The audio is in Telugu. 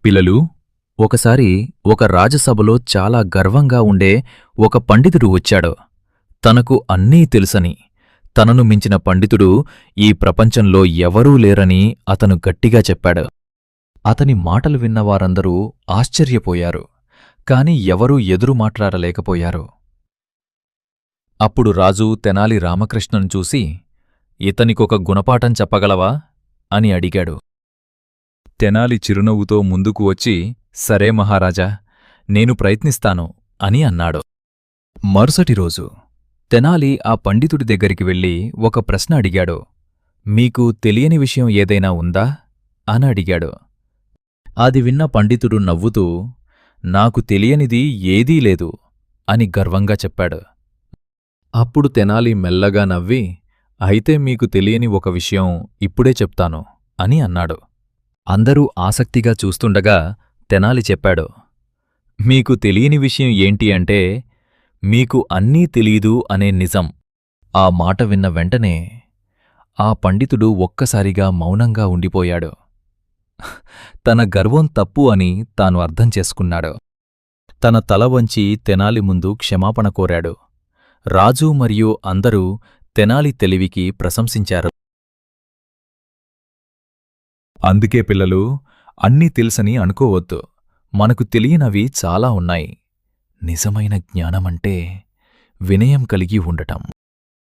పిల్లలు, ఒకసారి ఒక రాజసభలో చాలా గర్వంగా ఉండే ఒక పండితుడు వచ్చాడు. తనకు అన్నీ తెలుసని, తనను మించిన పండితుడు ఈ ప్రపంచంలో ఎవరూ లేరని అతను గట్టిగా చెప్పాడు. అతని మాటలు విన్న వారందరూ ఆశ్చర్యపోయారు, కాని ఎవరూ ఎదురు మాట్లాడలేకపోయారు. అప్పుడు రాజు తెనాలి రామకృష్ణను చూసి, ఇతనికొక గుణపాఠం చెప్పగలవా అని అడిగాడు. తెనాలి చిరునవ్వుతో ముందుకు వచ్చి, సరే మహారాజా, నేను ప్రయత్నిస్తాను అని అన్నాడు. మరుసటి రోజు తెనాలి ఆ పండితుడి దగ్గరికి వెళ్ళి ఒక ప్రశ్న అడిగాడు. మీకు తెలియని విషయం ఏదైనా ఉందా అని అడిగాడు. అది విన్న పండితుడు నవ్వుతూ, నాకు తెలియనిది ఏదీ లేదు అని గర్వంగా చెప్పాడు. అప్పుడు తెనాలి మెల్లగా నవ్వి, అయితే మీకు తెలియని ఒక విషయం ఇప్పుడే చెప్తాను అని అన్నాడు. అందరూ ఆసక్తిగా చూస్తుండగా తెనాలి చెప్పాడు, మీకు తెలియని విషయం ఏంటి అంటే, మీకు అన్నీ తెలీదు అనే నిజం. ఆ మాట విన్న వెంటనే ఆ పండితుడు ఒక్కసారిగా మౌనంగా ఉండిపోయాడు. తన గర్వం తప్పు అని తాను అర్థం చేసుకున్నాడు. తన తల వంచి తెనాలి ముందు క్షమాపణ కోరాడు. రాజు మరియు అందరూ తెనాలి తెలివికి ప్రశంసించారు. అందుకే పిల్లలు, అన్నీ తెలుసని అనుకోవద్దు. మనకు తెలియనవి చాలా ఉన్నాయి. నిజమైన జ్ఞానమంటే వినయం కలిగి ఉండటం.